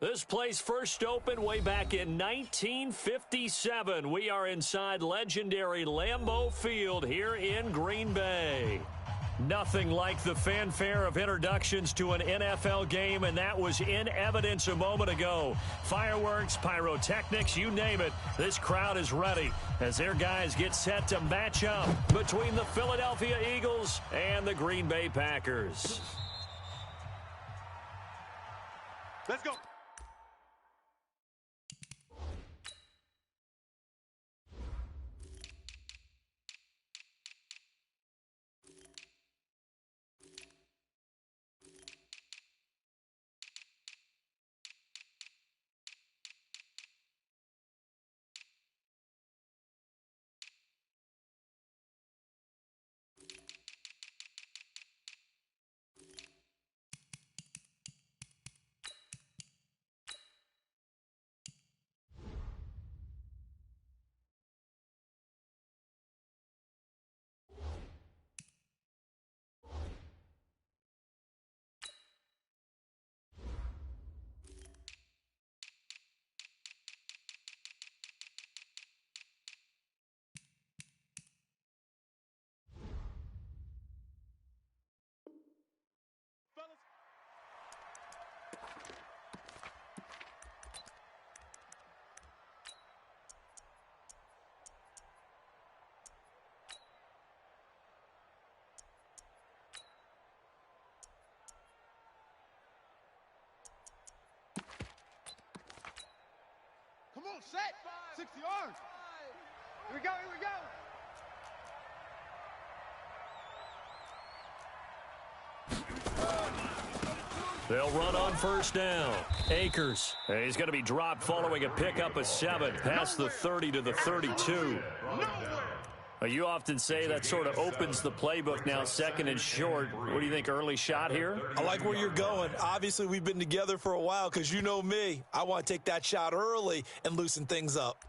This place first opened way back in 1957. We are inside legendary Lambeau Field here in Green Bay. Nothing like the fanfare of introductions to an NFL game, and that was in evidence a moment ago. Fireworks, pyrotechnics, you name it. This crowd is ready as their guys get set to match up between the Philadelphia Eagles and the Green Bay Packers. Let's go. Come on, set. 60 yards. Here we go, here we go. They'll run on first down. Akers. He's going to be dropped following a pickup of 7 past the 30 to the 32. You often say that sort of opens the playbook now, second and short. What do you think, early shot here? I like where you're going. Obviously, we've been together for a while because you know me. I want to take that shot early and loosen things up.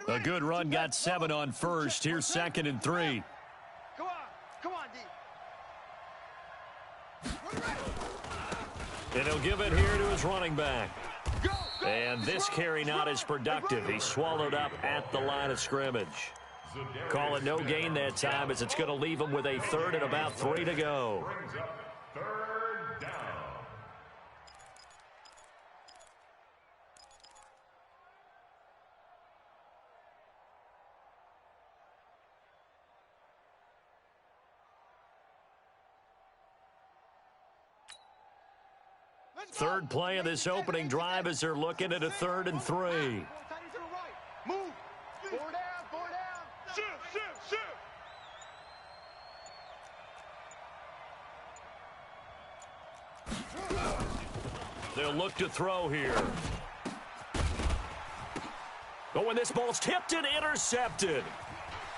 A good run got 7 on first. Here's second and 3. Come on, D. And he'll give it here to his running back. And this carry not as productive. He's swallowed up at the line of scrimmage. Call it no gain that time as it's going to leave him with a third and about 3 to go. Third down. Third play of this opening drive as they're looking at a 3rd and 3. Move. 4 down. Shift. They'll look to throw here. Oh, and this ball's tipped and intercepted.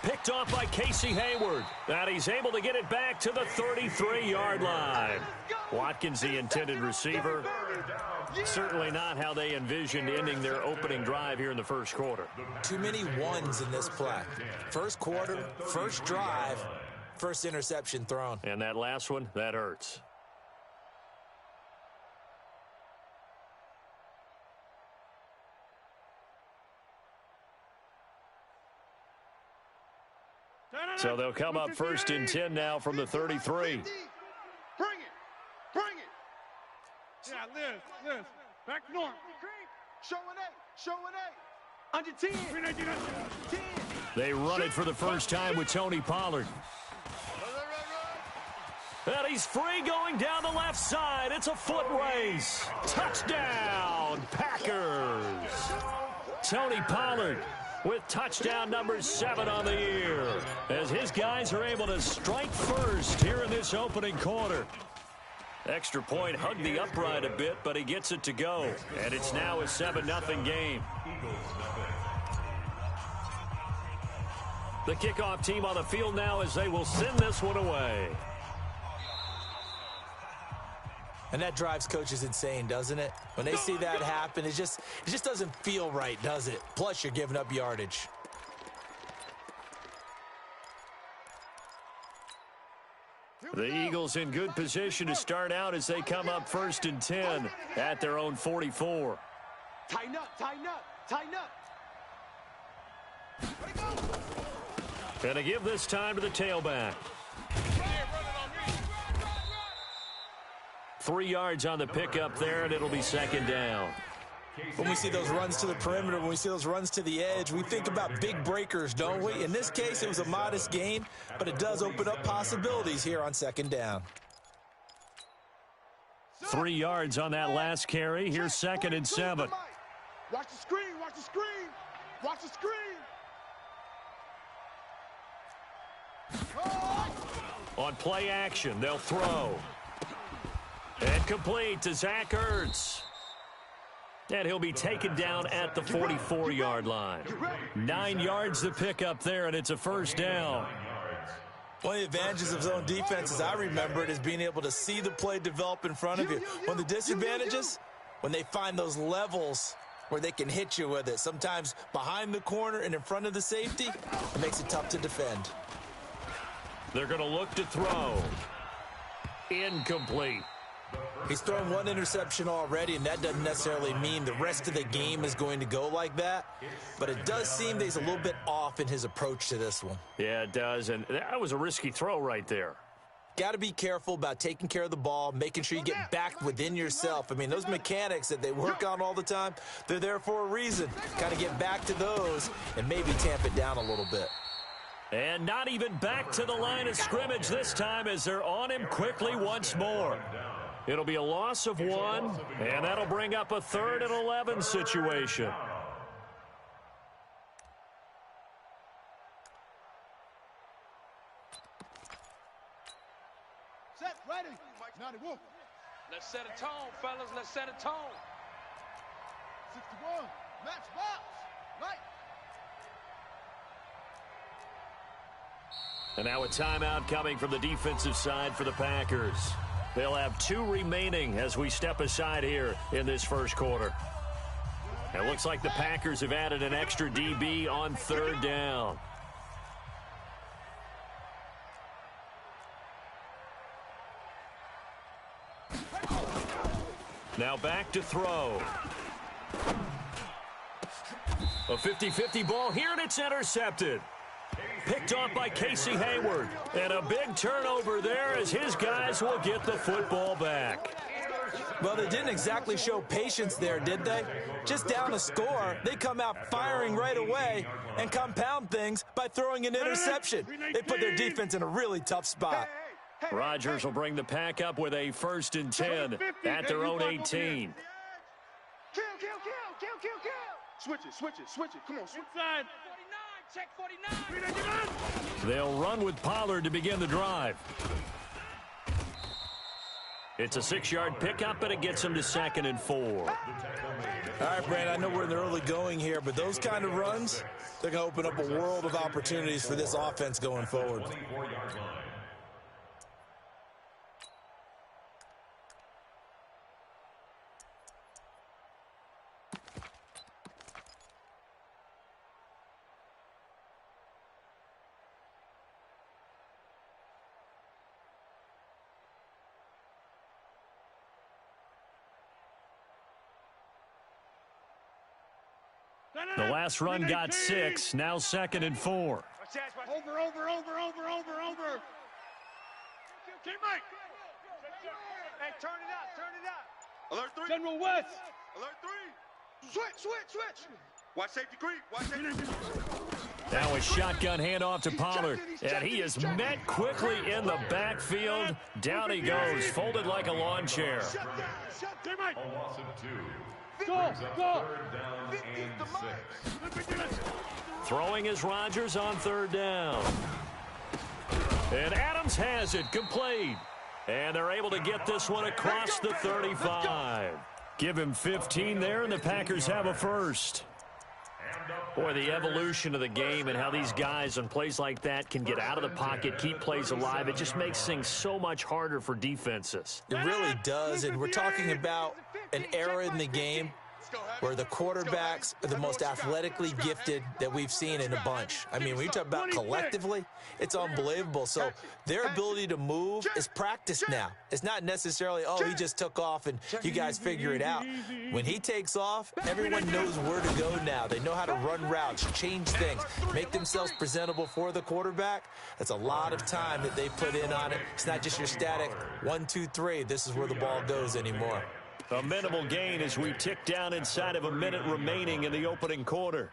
Picked off by Casey Hayward. And he's able to get it back to the 33-yard line. Watkins, the intended receiver. Certainly not how they envisioned ending their opening drive here in the first quarter. Too many ones in this play. First quarter, first drive, first interception thrown. And that last one, that hurts. So they'll come up 1st and 10 now from the 33. Bring it. Yeah, Liz. Back north. Show an 8. Under 10. 10. They run it for the first time with Tony Pollard. And he's free going down the left side. It's a foot race. Touchdown, Packers. Tony Pollard with touchdown number 7 on the year, as his guys are able to strike first here in this opening quarter. Extra point hugged the upright a bit, but he gets it to go. And it's now a 7-0 game. The kickoff team on the field now as they will send this one away. And that drives coaches insane, doesn't it? When they see that happen, it just doesn't feel right, does it? Plus, you're giving up yardage. The Eagles in good position to start out as they come up 1st and 10 at their own 44. Tighten up, tighten up, tighten up. And to give this time to the tailback. 3 yards on the pickup there, and it'll be 2nd down. When we see those runs to the perimeter, when we see those runs to the edge, we think about big breakers, don't we? In this case, it was a modest gain, but it does open up possibilities here on 2nd down. 3 yards on that last carry. Here's 2nd and 7. Watch the screen, watch the screen, watch the screen. On play action, they'll throw. And complete to Zach Ertz. And he'll be taken down at the 44-yard line. 9 yards to pick up there, and it's a 1st down. One of the advantages of zone defense, as I remember it, is being able to see the play develop in front of you. One of the disadvantages, when they find those levels where they can hit you with it, sometimes behind the corner and in front of the safety, it makes it tough to defend. They're going to look to throw. Incomplete. He's thrown 1 interception already, and that doesn't necessarily mean the rest of the game is going to go like that. But it does seem that he's a little bit off in his approach to this one. Yeah, it does, and that was a risky throw right there. Got to be careful about taking care of the ball, making sure you get back within yourself. I mean, those mechanics that they work on all the time, they're there for a reason. Got to get back to those and maybe tamp it down a little bit. And not even back to the line of scrimmage this time as they're on him quickly once more. It'll be a loss of 1, and that'll bring up a 3rd and 11 situation. Set, ready. 91. Let's set a tone, fellas. Let's set a tone. 61. Match box. Right. And now a timeout coming from the defensive side for the Packers. They'll have 2 remaining as we step aside here in this 1st quarter. It looks like the Packers have added an extra DB on 3rd down. Now back to throw. A 50-50 ball here, and it's intercepted. Picked off by Casey Hayward. And a big turnover there as his guys will get the football back. Well, they didn't exactly show patience there, did they? Just down a score, they come out firing right away and compound things by throwing an interception. They put their defense in a really tough spot. Rodgers will bring the pack up with a 1st and 10 at their own 18. Kill. Switch it. Come on, switch. Inside. 49, check 49. They'll run with Pollard to begin the drive. It's a 6-yard pickup, and it gets them to 2nd and 4. All right, Brand, I know we're in the early going here, but those kind of runs, they're going to open up a world of opportunities for this offense going forward. The last run got 6, now 2nd and 4. Over. Keep Mike. Hey, turn it up. Alert 3. General West. Alert 3. Switch. Watch safety creep. Now a shotgun handoff to Pollard, and he is met quickly in the backfield. Down he goes, folded like a lawn chair. Shut down. A loss of 2. Go. 3rd down and 6. Throwing is Rodgers on 3rd down. And Adams has it, complete. And they're able to get this one across the 35. Give him 15 there, and the Packers have a 1st. Boy, the evolution of the game and how these guys on plays like that can get out of the pocket, keep plays alive, it just makes things so much harder for defenses. It really does, and we're talking about an era in the game where the quarterbacks are the most athletically gifted that we've seen in a bunch. I mean, when you talk about collectively, it's unbelievable. So their ability to move is practiced now. It's not necessarily, oh, he just took off and you guys figure it out. When he takes off, everyone knows where to go now. They know how to run routes, change things, make themselves presentable for the quarterback. That's a lot of time that they put in on it. It's not just your static 1, 2, 3. This is where the ball goes anymore. A minimal gain as we tick down inside of a minute remaining in the opening quarter.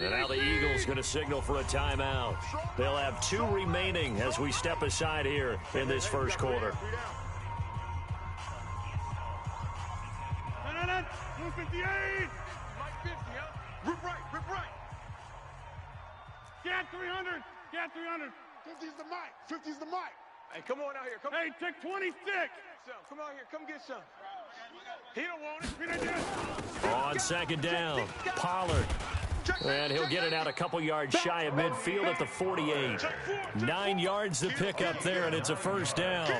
And now the Eagles going to signal for a timeout. They'll have 2 remaining as we step aside here in this first quarter. 158! Mike 50, huh? Rip right. Get 300. 50's the mic. 50's the mic. Hey, come on out here. Come hey, take 26. Come out here. Come get some. He don't want it. On second down, Pollard. And he'll get it out a couple yards shy of midfield at the 48. 9 yards to pick up there, and it's a first down.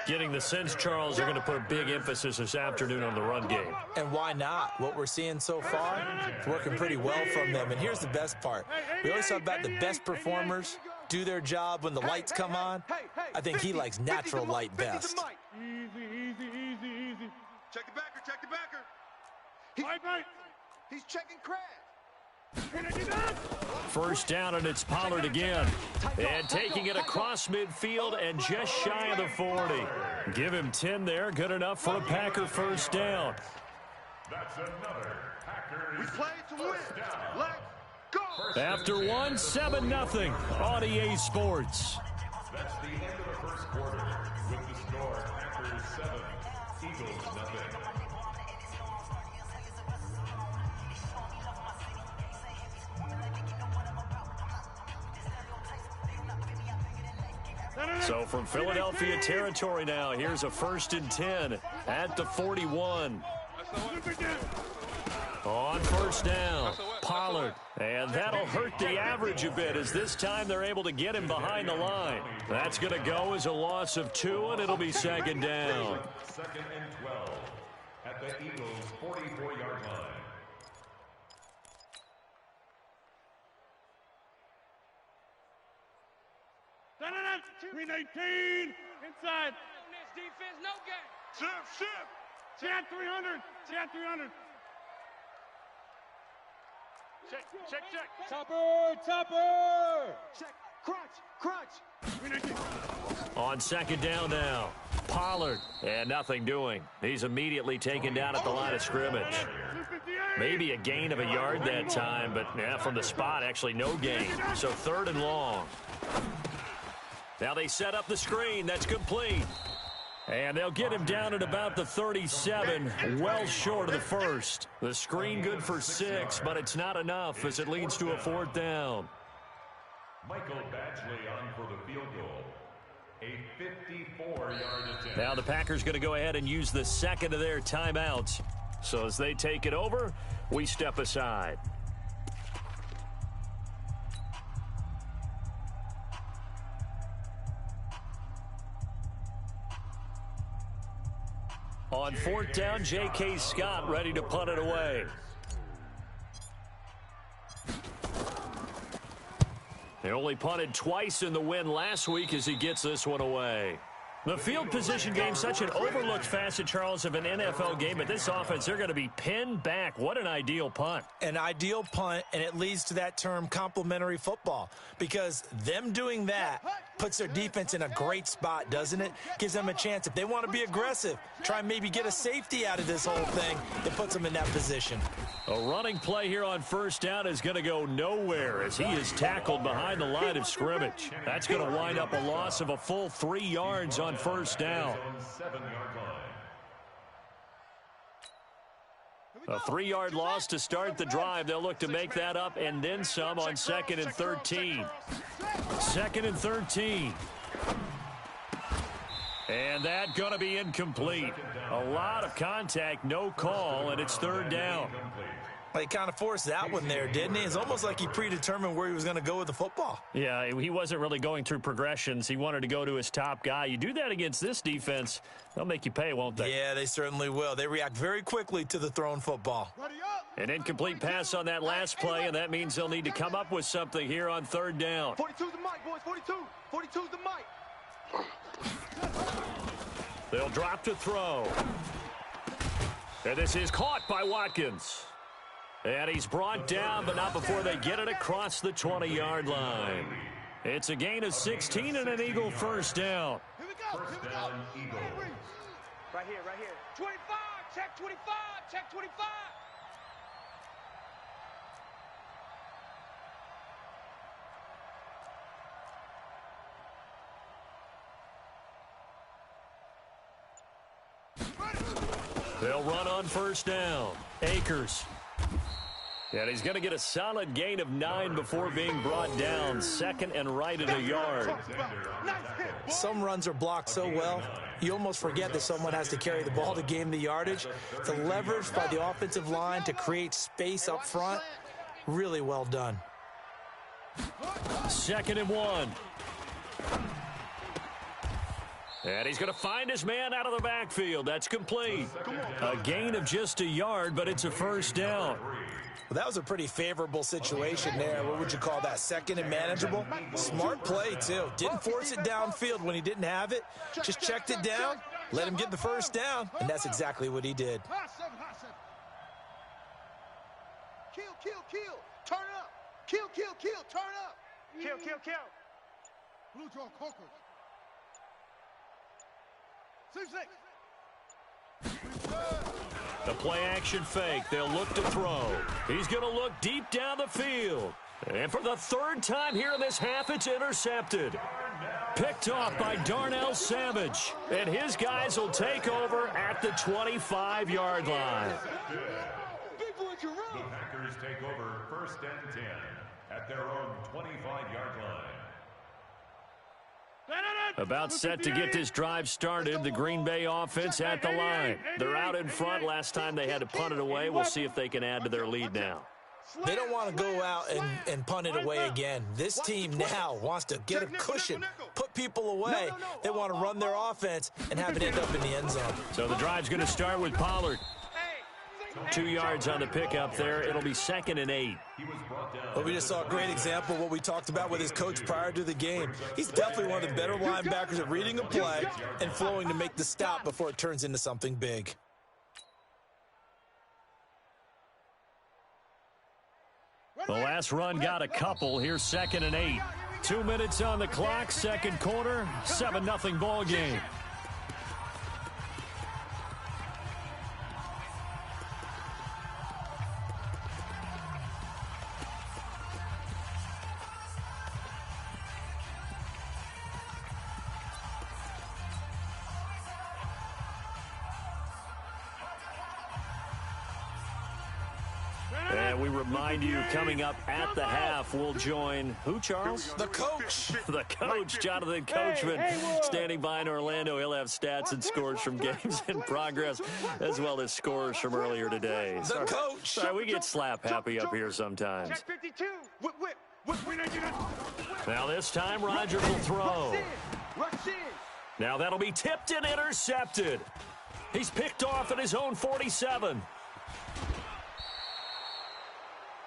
Getting the sense, Charles, are going to put a big emphasis this afternoon on the run game. And why not? What we're seeing so far, it's working pretty well from them. And here's the best part. We always talk about the best performers do their job when the lights come on. I think he likes natural light best. Easy. Check the backer. He's checking Crab. First down, and it's Pollard again. And taking it across midfield and just shy of the 40. Give him 10 there. Good enough for a Packer first down. That's another Packers. We play to win. Let's go. After 1, 7-0 on EA Sports. That's the end of the first quarter with the score Packers 7, Eagles 0. So from Philadelphia territory now, here's a 1st and 10 at the 41. On first down, Pollard. And that'll hurt the average a bit as this time they're able to get him behind the line. That's going to go as a loss of 2, and it'll be second down. 2nd and 12 at the Eagles' 44-yard line. Green 18, inside. This defense, no game. Shift. Chad 300. Check. Topper. Check. Crunch. Green 18. On second down now, Pollard. And nothing doing. He's immediately taken down at the line of scrimmage. Maybe a gain of a yard that time, but from the spot, actually no gain. So 3rd and long. Now they set up the screen. That's complete. And they'll get him down at about the 37, well short of the first. The screen good for 6, but it's not enough as it leads to a 4th down. Michael Badgley on for the field goal. A 54-yard attempt. Now the Packers going to go ahead and use the second of their timeouts. So as they take it over, we step aside. On 4th down, J.K. Scott ready to punt it away. They only punted twice in the win last week as he gets this one away. The field position game, such an overlooked facet, Charles, of an NFL game. But this offense, they're going to be pinned back. What an ideal punt. An ideal punt, and it leads to that term complementary football. Because them doing that puts their defense in a great spot, doesn't it? Gives them a chance. If they want to be aggressive, try and maybe get a safety out of this whole thing, it puts them in that position. A running play here on first down is going to go nowhere as he is tackled behind the line of scrimmage. That's going to wind up a loss of a full 3 yards on first down. A 3-yard loss to start the drive. They'll look to make that up and then some on 2nd and 13. 2nd and 13. And that going to be incomplete. A lot of contact, no call, and it's third down. Well, he kind of forced that one there, didn't he? It's almost like he predetermined where he was going to go with the football. Yeah, he wasn't really going through progressions. He wanted to go to his top guy. You do that against this defense, they'll make you pay, won't they? Yeah, they certainly will. They react very quickly to the thrown football. An incomplete pass on that last play, and that means they'll need to come up with something here on third down. 42's the mic, boys. 42. 42's the mic. They'll drop to throw. And this is caught by Watkins. And he's brought down, but not before they get it across the 20-yard line. It's a gain of 16 and an Eagle first down. Here we go. First down, Eagles. Right here, right here. 25, check 25, check 25. They'll run on first down. Akers. And he's going to get a solid gain of 9 before being brought down. Second and right at a yard. Some runs are blocked so well, you almost forget that someone has to carry the ball to gain the yardage. The leverage by the offensive line to create space up front, really well done. Second and 1. And he's going to find his man out of the backfield. That's complete. A gain of just a yard, but it's a first down. Well, that was a pretty favorable situation there. What would you call that? Second and manageable? Smart play, too. Didn't force it downfield when he didn't have it. Just checked it down, let him get the first down, and that's exactly what he did. High seven. Kill. Turn up. Kill. Turn up. Kill. Blue draw Coker. 6. The play action fake. They'll look to throw. He's going to look deep down the field. And for the third time here in this half, it's intercepted. Picked off by Darnell Savage. And his guys will take over at the 25-yard line. The Packers take over first and 10 at their own 25-yard line. About set to get this drive started, the Green Bay offense at the line. They're out in front. Last time they had to punt it away. We'll see if they can add to their lead now. They don't want to go out and punt it away again. This team now wants to get a cushion, put people away. They want to run their offense and have it end up in the end zone. So the drive's going to start with Pollard. 2 yards on the pickup there. It'll be 2nd and 8. Well, we just saw a great example of what we talked about with his coach prior to the game. He's definitely one of the better linebackers at reading a play and flowing to make the stop before it turns into something big. The last run got a couple. Here's 2nd and 8. 2 minutes on the clock, second quarter, 7-0 ball game. And we remind you, coming up at the half, we'll join who, Charles? The coach. The coach, Jonathan Coachman, standing by in Orlando. He'll have stats and scores from games in progress, as well as scores from earlier today. The coach. Sorry, we get slap happy up here sometimes. Check 52. Now this time, Rodgers will throw. Rush in. Now that'll be tipped and intercepted. He's picked off at his own 47.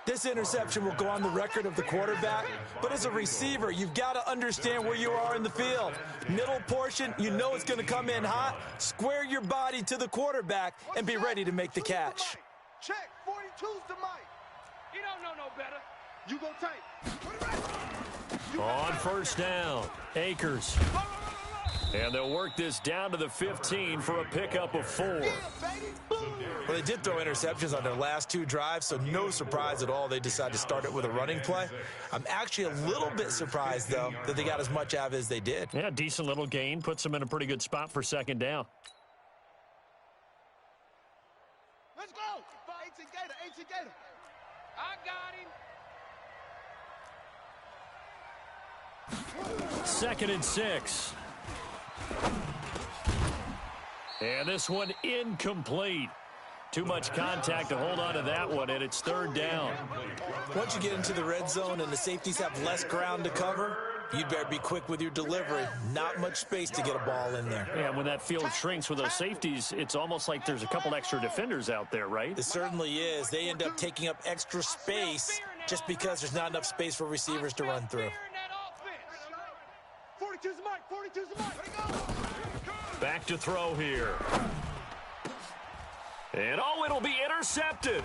This interception will go on the record of the quarterback, but as a receiver, you've got to understand where you are in the field. Middle portion, you know it's going to come in hot. Square your body to the quarterback and be ready to make the catch. Check. 42's the mic. You don't know no better. You go tight. On first down, Akers. And they'll work this down to the 15 for a pickup of 4. Well, they did throw interceptions on their last 2 drives, so no surprise at all they decided to start it with a running play. I'm actually a little bit surprised, though, that they got as much out of it as they did. Yeah, decent little gain. Puts them in a pretty good spot for second down. Let's go. 18 Gator. I got him. 2nd and 6. And this one incomplete. Too much contact to hold on to that one, and it's third down. Once you get into the red zone and the safeties have less ground to cover, you'd better be quick with your delivery. Not much space to get a ball in there. Yeah, when that field shrinks with those safeties, it's almost like there's a couple extra defenders out there, right? It certainly is. They end up taking up extra space just because there's not enough space for receivers to run through. 42's the mic, 42's the mic. Back to throw here. And, oh, it'll be intercepted.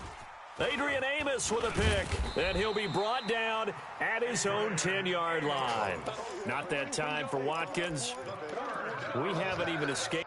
Adrian Amos with a pick, and he'll be brought down at his own 10-yard line. Not that time for Watkins. We haven't even escaped.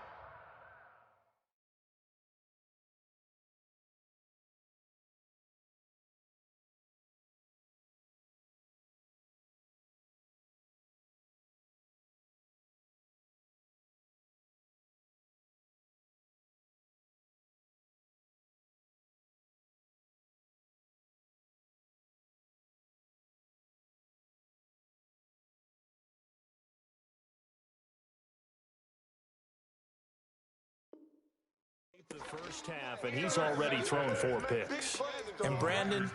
The first half, and he's already thrown 4 picks. And Brandon,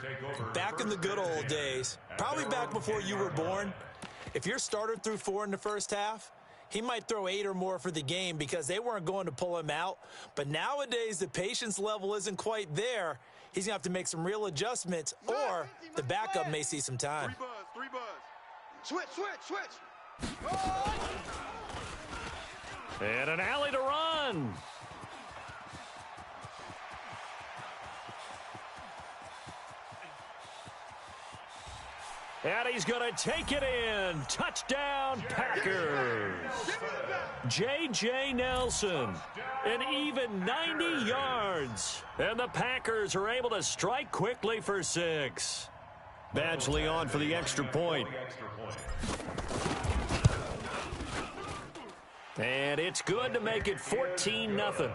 back in the good old days, probably back before you were born, if your starter threw 4 in the first half, he might throw 8 or more for the game because they weren't going to pull him out. But nowadays, the patience level isn't quite there. He's going to have to make some real adjustments, or the backup may see some time. 3 buzz. Switch. And an alley to run. And he's going to take it in. Touchdown, Packers. J.J. Nelson, an even 90 yards. And the Packers are able to strike quickly for 6. Badgley on for the extra point. And it's good to make it 14-0. Makes the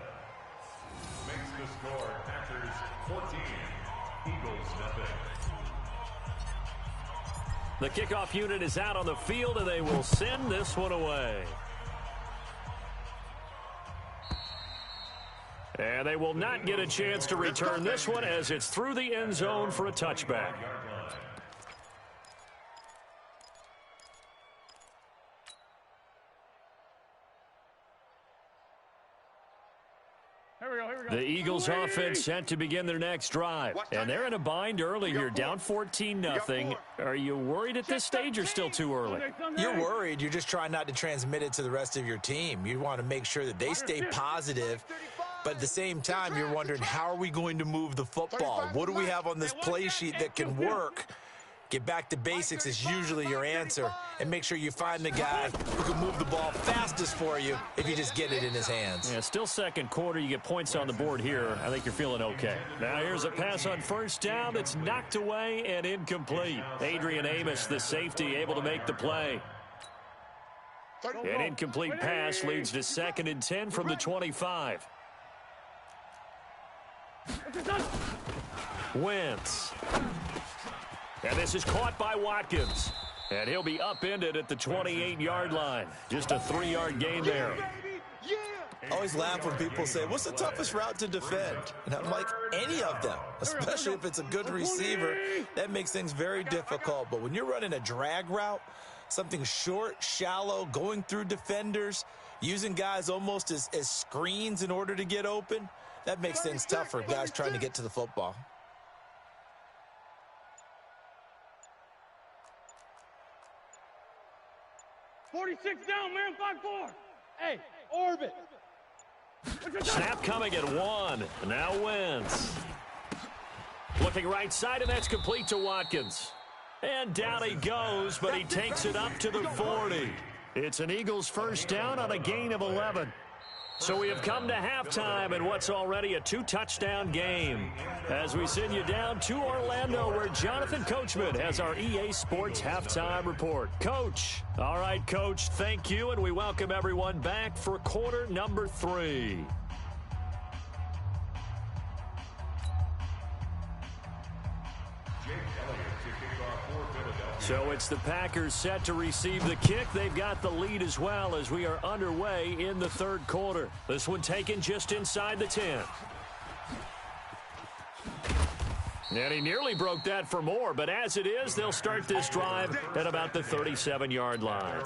score Packers 14, Eagles nothing. The kickoff unit is out on the field, and they will send this one away. And they will not get a chance to return this one as it's through the end zone for a touchback. The Eagles offense set to begin their next drive. And they're in a bind early here, down 14-0. Are you worried at this stage or still too early? You're worried. You're just trying not to transmit it to the rest of your team. You want to make sure that they stay positive. But at the same time, you're wondering, how are we going to move the football? What do we have on this play sheet that can work? Get back to basics is usually your answer. And make sure you find the guy who can move the ball fastest for you if you just get it in his hands. Yeah, still second quarter. You get points on the board here. I think you're feeling okay. Now here's a pass on first down that's knocked away and incomplete. Adrian Amos, the safety, able to make the play. An incomplete pass leads to 2nd and 10 from the 25. Wentz. And this is caught by Watkins. And he'll be upended at the 28-yard line. Just a 3-yard gain there. I always laugh when people say, what's the toughest route to defend? And I'm like, any of them, especially if it's a good receiver. That makes things very difficult. But when you're running a drag route, something short, shallow, going through defenders, using guys almost as screens in order to get open, that makes things tough for guys trying to get to the football. '46 down, man, 5-4. Hey, orbit. Snap coming at 1. Now Wentz. Looking right side, and that's complete to Watkins. And down he goes, but he takes it up to the 40. It's an Eagles first down on a gain of 11. So we have come to halftime in what's already a 2-touchdown game. As we send you down to Orlando, where Jonathan Coachman has our EA Sports halftime report. Coach. All right, Coach, thank you, and we welcome everyone back for quarter number 3. So it's the Packers set to receive the kick. They've got the lead as well as we are underway in the third quarter. This one taken just inside the 10. And he nearly broke that for more, but as it is, they'll start this drive at about the 37-yard line.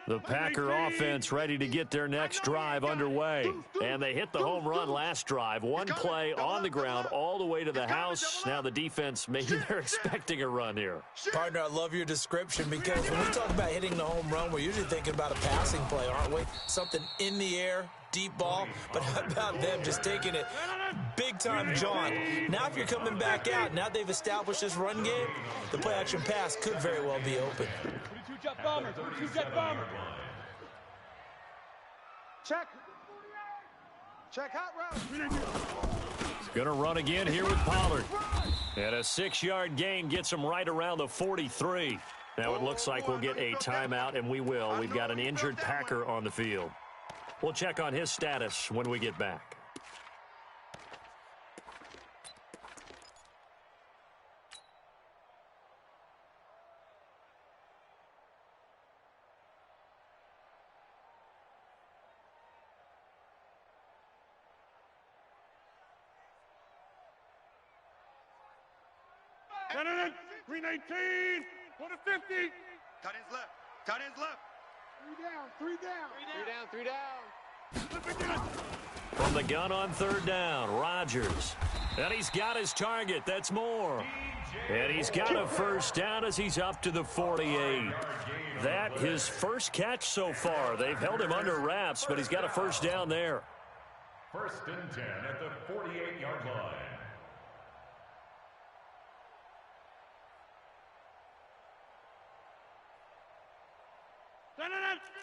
The Packer offense ready to get their next drive underway. And they hit the home run last drive. One play on the ground all the way to the house. Now the defense, maybe they're expecting a run here. Partner, I love your description because when we talk about hitting the home run, we're usually thinking about a passing play, aren't we? Something in the air, deep ball. But how about them just taking it big-time jaunt? Now if you're coming back out, now they've established this run game, the play-action pass could very well be open. Two-jet bomber. Two-jet bomber. Check. Check hot route. He's going to run again here with Pollard. And a 6-yard gain gets him right around the 43. Now it looks like we'll get a timeout, and we will. We've got an injured Packer on the field. We'll check on his status when we get back. Green 18, go to 50. Cut his left. Cut his left. Three down. Three down. From the gun on third down, Rodgers. And he's got his target. That's more. And he's got a first down as he's up to the 48. That his first catch so far. They've held him under wraps, but he's got a first down there. First and 10 at the 48-yard line.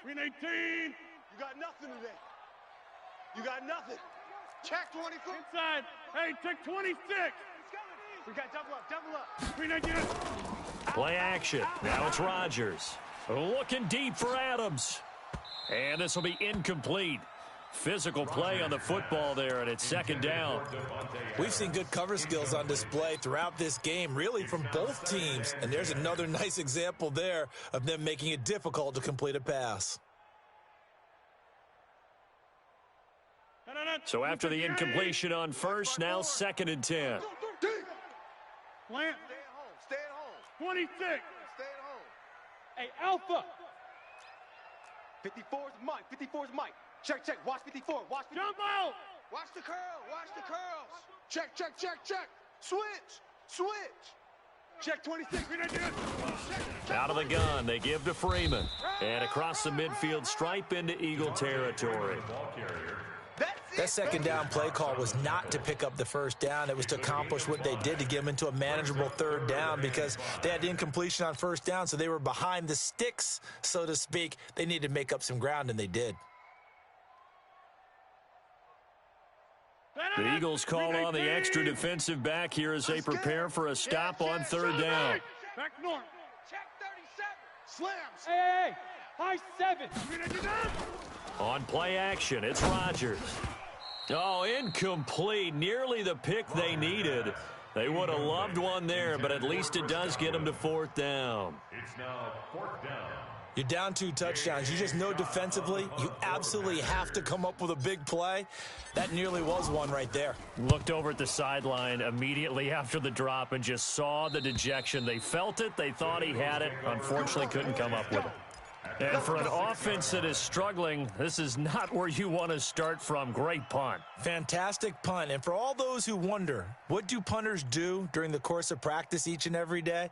Green 18. You got nothing today. You got nothing. Check 24. Inside. Hey, check 26. We got double up. Green 19. Play action. Now it's Rodgers. Looking deep for Adams. And this will be incomplete. Physical play on the football there, and it's second down. We've seen good cover skills on display throughout this game, really from both teams. And there's another nice example there of them making it difficult to complete a pass. So after the incompletion on first, now second and 10. Plant. Stay at home. 26. Stay at home. Hey, Alpha. 54's Mike. 54's Mike. Check. Watch 54. Watch 54. Jump out. Watch the curls. Check. Switch. Check 26. Out of the gun, they give to Freeman. And across the midfield stripe into Eagle territory. That second down play call was not to pick up the first down. It was to accomplish what they did, to get them into a manageable third down, because they had incompletion on first down, so they were behind the sticks, so to speak. They needed to make up some ground, and they did. The Eagles call on the extra defensive back here as they prepare for a stop on third down. Back north. Check 37. Slams. Hey. High 7. On play action, it's Rodgers. Oh, incomplete. Nearly the pick they needed. They would have loved one there, but at least it does get them to fourth down. It's now fourth down. You're down 2 touchdowns. You just know defensively you absolutely have to come up with a big play. That nearly was one right there. Looked over at the sideline immediately after the drop and just saw the dejection. They felt it. They thought he had it. Unfortunately, couldn't come up with it. And for an offense that is struggling, this is not where you want to start from. Great punt. Fantastic punt. And for all those who wonder, what do punters do during the course of practice each and every day?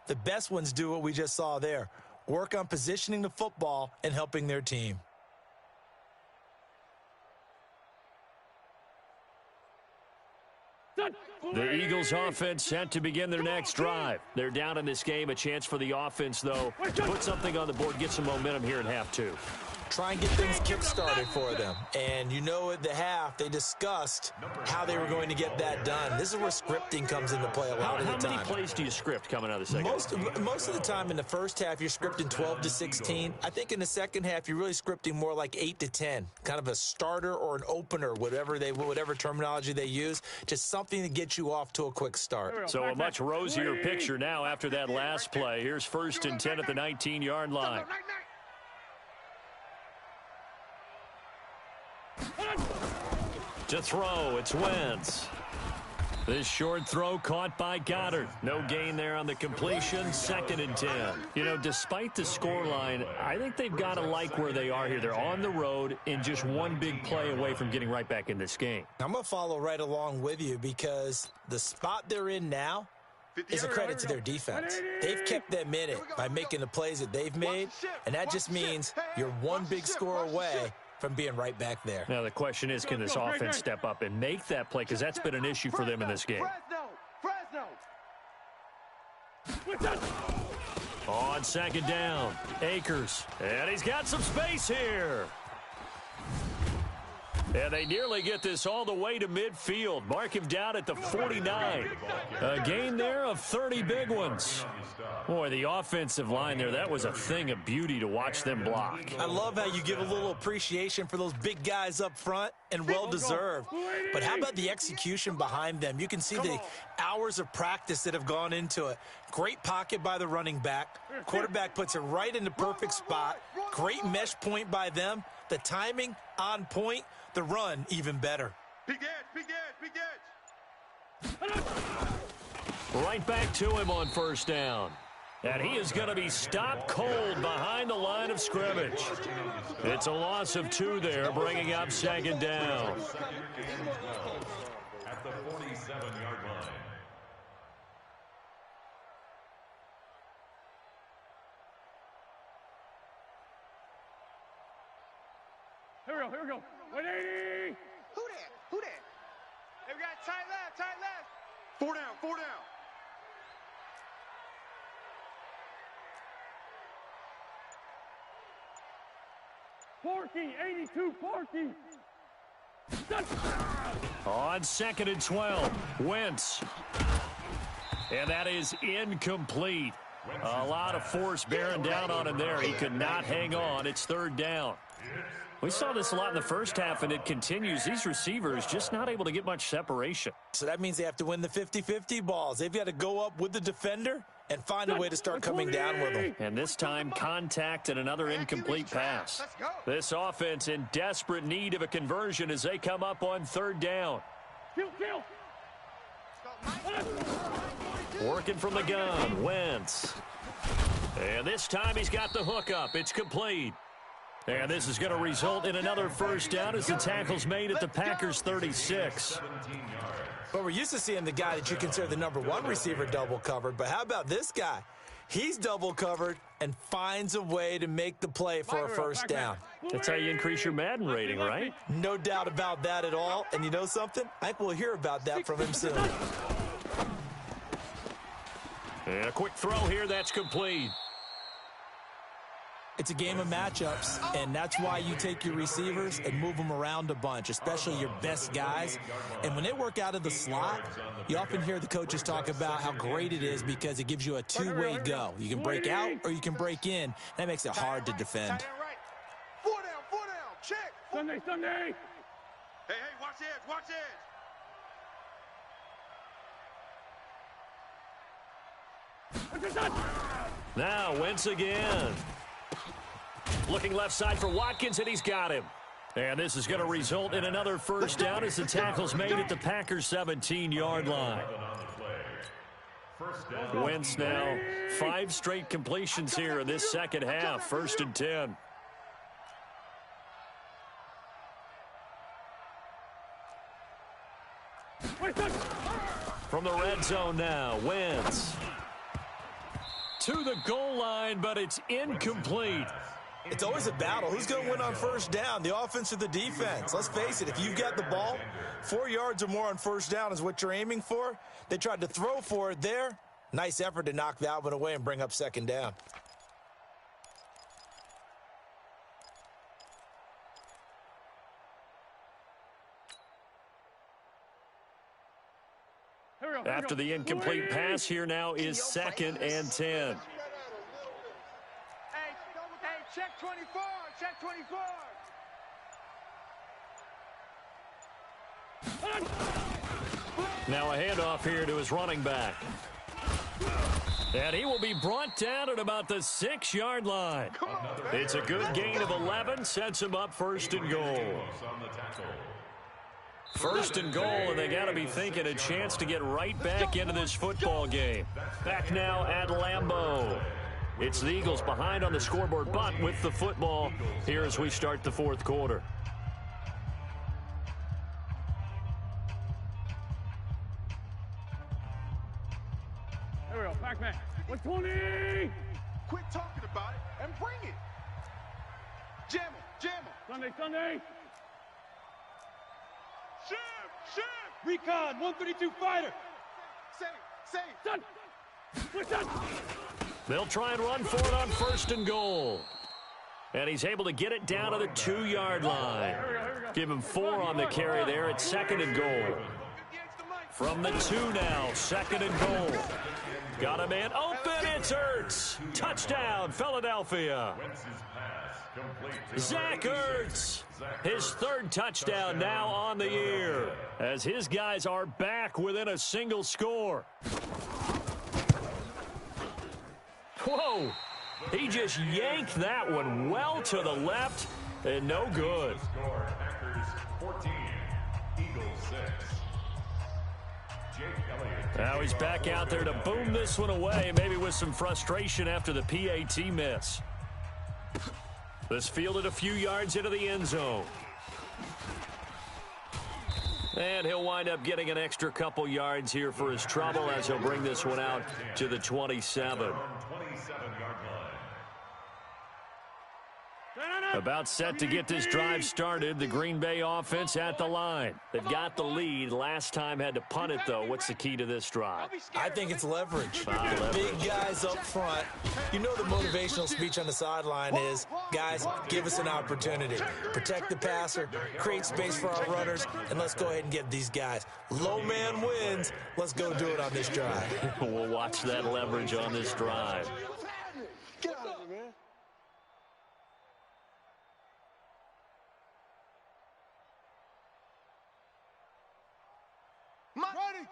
The best ones do what we just saw there. Work on positioning the football and helping their team. The Eagles offense set to begin their next drive. They're down in this game. A chance for the offense, though, to put something on the board, get some momentum here in half 2. Try and get things kick-started for them. And you know at the half, they discussed how they were going to get that done. This is where scripting comes into play a lot of the time. How many do you script coming out of the second? Most of the time in the first half, you're scripting 12 to 16. I think in the second half, you're really scripting more like 8 to 10, kind of a starter or an opener, whatever terminology they use, just something to get you off to a quick start. So a much rosier picture now after that last play. Here's 1st and 10 at the 19-yard line. To throw, it's Wentz. This short throw caught by Goddard. No gain there on the completion. 2nd and 10. You know, despite the scoreline, I think they've got to like where they are here. They're on the road and just one big play away from getting right back in this game. I'm going to follow right along with you because the spot they're in now is a credit to their defense. They've kept them in it by making the plays that they've made, and that just means you're one big score away from being right back there. Now the question is, can this offense step up and make that play? Because that's been an issue for them in this game. On 2nd down, Akers. And he's got some space here. And they nearly get this all the way to midfield. Mark him down at the 49. A gain there of 30 big ones. Boy, the offensive line there, that was a thing of beauty to watch them block. I love how you give a little appreciation for those big guys up front, and well-deserved. But how about the execution behind them? You can see the hours of practice that have gone into it. Great pocket by the running back. Quarterback puts it right in the perfect spot. Great mesh point by them. The timing on point. The run even better. Big edge. Right back to him on 1st down. And he is going to be stopped cold behind the line of scrimmage. It's a loss of 2 there, bringing up 2nd down. At the 47-yard line. Here we go. 180. Who that? Hey, we got tight left. 4 down. Porky, 82, Porky. On 2nd and 12, Wentz. And that is incomplete. A lot of force bearing down on him there. He could not hang on. It's 3rd down. We saw this a lot in the first half, and it continues. These receivers just not able to get much separation. So that means they have to win the 50-50 balls. They've got to go up with the defender and find a way to start coming down with them. And this time, contact and another incomplete pass. This offense in desperate need of a conversion as they come up on 3rd down. Kill. Working from the gun, Wentz. And this time he's got the hook up. It's complete. And this is going to result in another 1st down as the tackle's made at the Packers' 36. But we're used to seeing the guy that you consider the #1 receiver double covered. But how about this guy? He's double covered and finds a way to make the play for a 1st down. That's how you increase your Madden rating, right? No doubt about that at all. And you know something? I think we'll hear about that from him soon. And a quick throw here, that's complete. It's a game of matchups, and that's why you take your receivers and move them around a bunch, especially your best guys. And when they work out of the slot, you often hear the coaches talk about how great it is because it gives you a two-way go. You can break out or you can break in. That makes it hard to defend. 4 down. Check. Sunday. Hey, watch edge. Now, Wentz again. Looking left side for Watkins, and he's got him. And this is going to result in another 1st down as the tackle's made at the Packers' 17-yard line. Wentz now 5 straight completions here in this second half. 1st and 10. From the red zone now, Wentz. To the goal line, but it's incomplete. It's always a battle. Who's going to win on 1st down, the offense or the defense? Let's face it, if you've got the ball, 4 yards or more on 1st down is what you're aiming for. They tried to throw for it there. Nice effort to knock that one away and bring up 2nd down. Here we After the incomplete pass, here now is 2nd and 10. Hey, check 24. Check 24. Now a handoff here to his running back. And he will be brought down at about the 6-yard line. It's a good gain of 11, sets him up 1st and goal. 1st and goal, and they got to be thinking a chance to get right back into this football game. Back now at Lambeau. It's the Eagles behind on the scoreboard, but with the football here as we start the 4th quarter. There we go. Back man. 120. Quit talking about it and bring it. Jam him. Jam him. Sunday. Shift. Recon. 132 fighter. Say. Done. Done. They'll try and run for it on 1st and goal. And he's able to get it down to the 2-yard line. Give him 4 on the carry there. It's 2nd and goal. From the 2 now, 2nd and goal. Got a man open, it's Ertz. Touchdown, Philadelphia. Zach Ertz, his 3rd touchdown now on the year, as his guys are back within a single score. Whoa, he just yanked that one well to the left, and no good. Packers 14, Eagles 6. Now he's back out there to boom this one away, maybe with some frustration after the PAT miss. This fielded a few yards into the end zone. And he'll wind up getting an extra couple yards here for his trouble as he'll bring this one out to the 27. About set to get this drive started. The Green Bay offense at the line. They've got the lead. Last time had to punt it, though. What's the key to this drive? I think it's leverage. The big guys up front. You know the motivational speech on the sideline is, guys, give us an opportunity. Protect the passer, create space for our runners, and let's go ahead and get these guys. Low man wins. Let's go do it on this drive. We'll watch that leverage on this drive. Get out of here, man. Ready.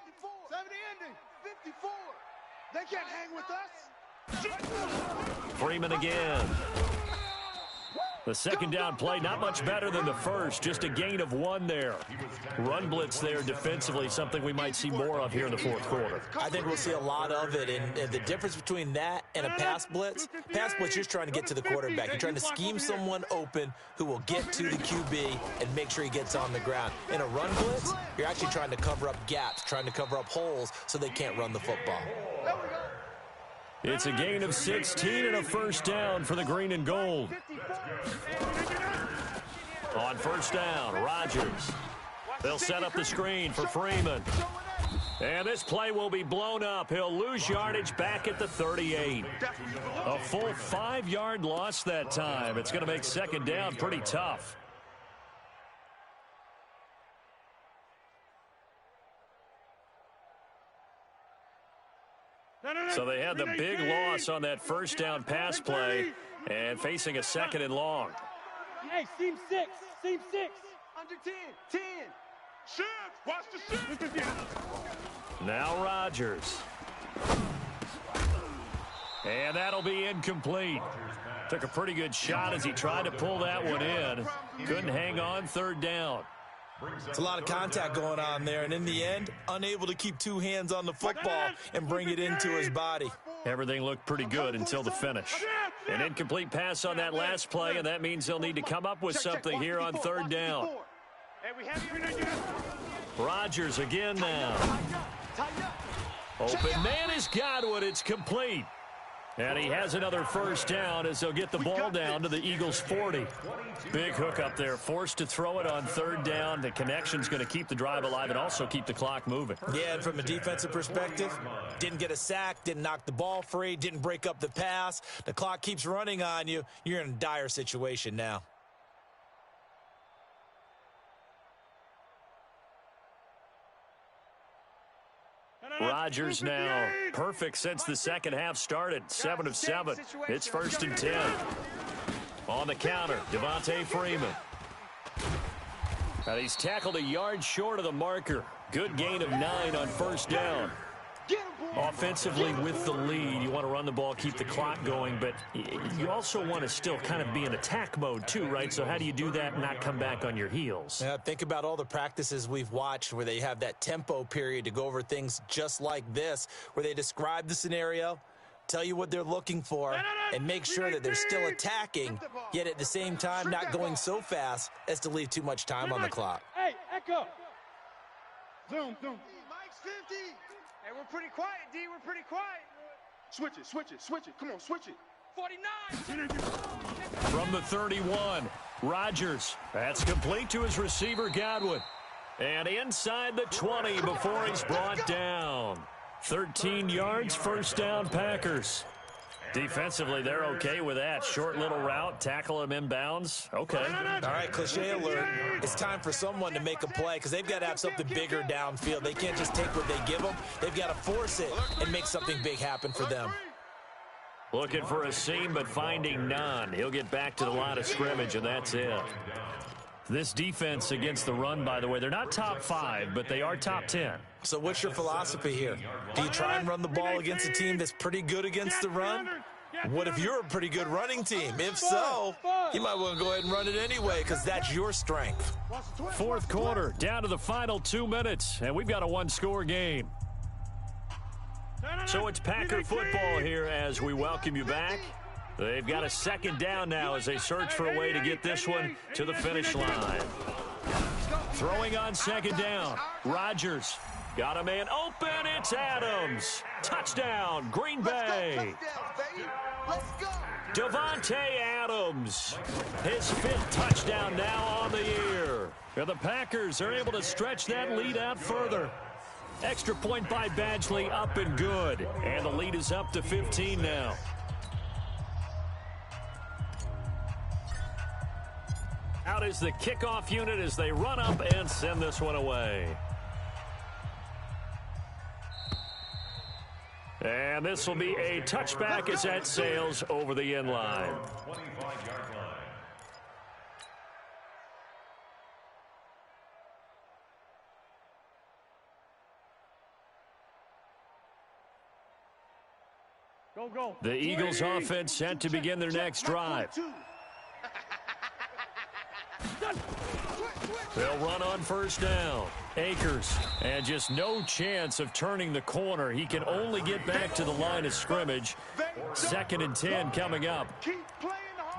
70 ending. 54. They can't hang with us. Freeman again. The 2nd down play, not much better than the first, just a gain of 1 there. Run blitz there defensively, something we might see more of here in the 4th quarter. I think we'll see a lot of it, and the difference between that and a pass blitz, you're just trying to get to the quarterback. You're trying to scheme someone open who will get to the QB and make sure he gets on the ground. In a run blitz, you're actually trying to cover up gaps, trying to cover up holes so they can't run the football. It's a gain of 16 and a 1st down for the green and gold. On 1st down, Rodgers. They'll set up the screen for Freeman. And this play will be blown up. He'll lose yardage back at the 38. A full 5-yard loss that time. It's going to make 2nd down pretty tough. So they had the big loss on that 1st down pass play and facing a 2nd and long. Hey, seam 6. Seam 6. Under 10. 10. Shift. Watch the shift. Now Rodgers. And that'll be incomplete. Took a pretty good shot as he tried to pull that one in. Couldn't hang on 3rd down. It's a lot of contact going on there, and in the end, unable to keep 2 hands on the football and bring it into his body. Everything looked pretty good until the finish. An incomplete pass on that last play, and that means they'll need to come up with something here on 3rd down. Rodgers again now. Open man has got it. It's complete. And he has another 1st down as they'll get the ball down to the Eagles' 40. Big hook up there, forced to throw it on 3rd down. The connection's going to keep the drive alive and also keep the clock moving. Yeah, and from a defensive perspective, didn't get a sack, didn't knock the ball free, didn't break up the pass. The clock keeps running on you. You're in a dire situation now. Rodgers now perfect since the second half started. 7 of 7. It's 1st and 10. On the counter, Devontae Freeman. And he's tackled a yard short of the marker. Good gain of 9 on 1st down. Offensively with the lead, you want to run the ball, keep the clock going, but you also want to still kind of be in attack mode too, right? So how do you do that and not come back on your heels? Yeah, think about all the practices we've watched where they have that tempo period to go over things just like this, where they describe the scenario, tell you what they're looking for, and make sure that they're still attacking, yet at the same time not going so fast as to leave too much time on the clock. Hey, Echo. Zoom. Mike's 50. Hey, we're pretty quiet, D. We're pretty quiet. Switch it. Come on, switch it. 49. From the 31, Rodgers. That's complete to his receiver, Godwin. And inside the 20 before he's brought down. 13 yards, 1st down, Packers. Defensively, they're okay with that. Short little route, tackle him inbounds. Okay. All right, cliche alert. It's time for someone to make a play because they've got to have something bigger downfield. They can't just take what they give them. They've got to force it and make something big happen for them. Looking for a seam, but finding none. He'll get back to the line of scrimmage, and that's it. This defense against the run, by the way, they're not top 5, but they are top 10. So what's your philosophy here? Do you try and run the ball against a team that's pretty good against the run? What if you're a pretty good running team? If so, you might want to go ahead and run it anyway because that's your strength. 4th quarter, down to the final 2 minutes, and we've got a 1-score game. So it's Packer football here as we welcome you back. They've got a 2nd down now as they search for a way to get this one to the finish line. Throwing on 2nd down, Rodgers. Got a man open, it's Adams. Touchdown, Green Bay. Devontae Adams, his 5th touchdown now on the year. And the Packers are able to stretch that lead out further. Extra point by Badgley, up and good. And the lead is up to 15 now. Out is the kickoff unit as they run up and send this one away. And this will be a touchback as that sails over the end line. 25-yard line. Go. The Eagles offense set to begin their next drive. They'll run on 1st down. Akers, and just no chance of turning the corner. He can only get back to the line of scrimmage. 2nd and 10 coming up.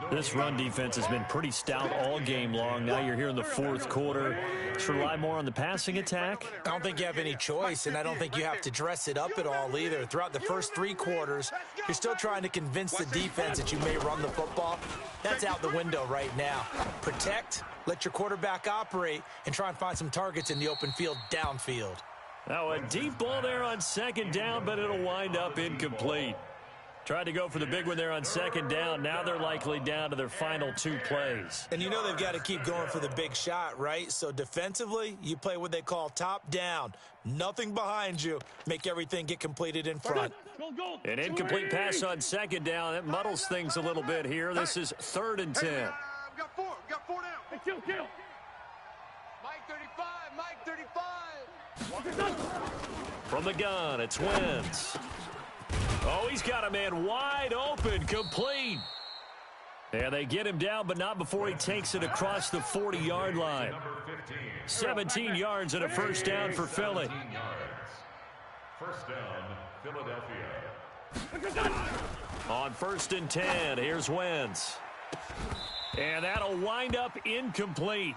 This run defense has been pretty stout all game long. Now you're here in the 4th quarter. Should rely more on the passing attack? I don't think you have any choice, and I don't think you have to dress it up at all either. Throughout the first 3 quarters, you're still trying to convince the defense that you may run the football. That's out the window right now. Protect, let your quarterback operate, and try and find some targets in the open field downfield. Now a deep ball there on 2nd down, but it'll wind up incomplete. Tried to go for the big one there on 2nd down. Now they're likely down to their final 2 plays. And you know they've got to keep going for the big shot, right? So defensively, you play what they call top down. Nothing behind you. Make everything get completed in front. An incomplete pass on 2nd down. That muddles things a little bit here. This is 3rd and 10. We got 4 down. Hey, kill. Mike 35. From the gun, it's Wentz. Oh, he's got a man wide open, complete. And they get him down, but not before he takes it across the 40-yard line. 17 yards and a 1st down for Philly. 1st down, Philadelphia. On 1st and 10, here's Wentz. And that'll wind up incomplete.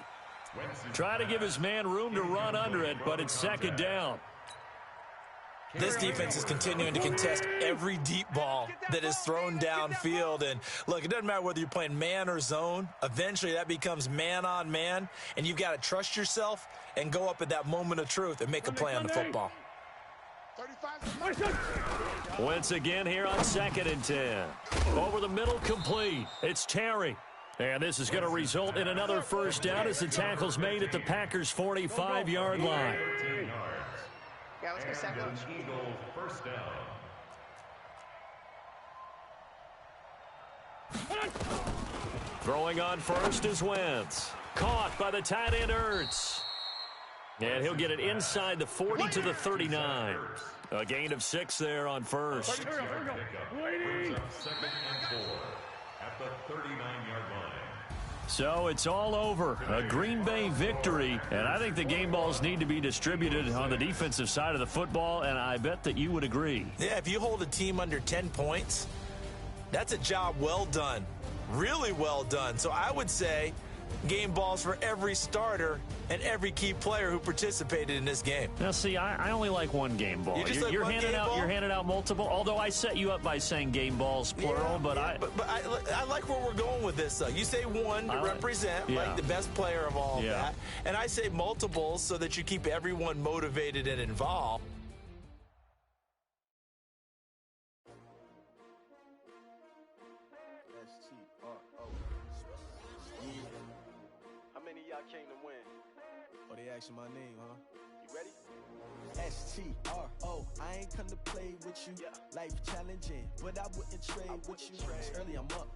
Try to give his man room to run under it, but it's 2nd down. This defense is continuing to contest every deep ball that is thrown downfield. And, look, it doesn't matter whether you're playing man or zone. Eventually, that becomes man-on-man, and you've got to trust yourself and go up at that moment of truth and make a play on the football. Once again here on 2nd and 10. Over the middle, complete. It's Terry. And this is going to result in another 1st down as the tackle's made at the Packers' 45-yard line. Yeah, let's go sack And lunch. an Eagles first down. Throwing on first is Wentz. Caught by the tight end Ertz. And he'll get it inside the 40 to the 39. A gain of 6 there on first. 6 yard pickup. Brings up 2nd and 4 at the 39-yard line. So it's all over. A Green Bay victory. And I think the game balls need to be distributed on the defensive side of the football, and I bet that you would agree. Yeah, if you hold a team under 10 points, that's a job well done. Really well done. So I would say game balls for every starter and every key player who participated in this game. Now, see, I only like one game ball. You're handing out multiple. Although I set you up by saying game balls plural, but I like where we're going with this. Though you say one to represent like the best player of all of that, and I say multiples so that you keep everyone motivated and involved. How many of y'all came to win? Oh, they asking my name, huh? You ready? STRO, I ain't come to play with you. Life challenging, but I wouldn't trade with you. It's early, I'm up.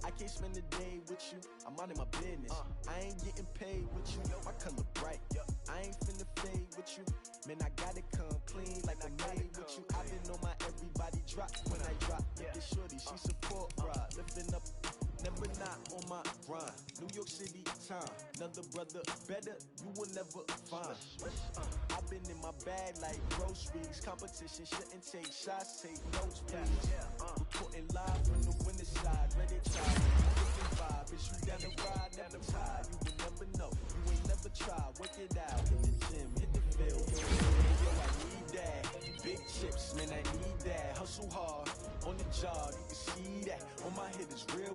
I can't spend the day with you. I'm out of my business. I ain't getting paid with you. My color bright. I ain't finna fade with you. Man, I gotta come clean like I made with you. I've been on my everybody drop when I drop. This shorty, she support ride. Lifting up, never not on my grind. New York City time. Another brother better, you will never find. I've been in my bag like groceries. Competition shouldn't take shots, take notes, please. Reporting live from the winter side. Ready to try. Different vibe. It's you down the ride, never tired. You will never know. You ain't never tried. Work it out. Hit the gym, hit the field. Yo, I need that. Big chips, man, I need that. Hustle hard on the job. You can see that. On my head is real.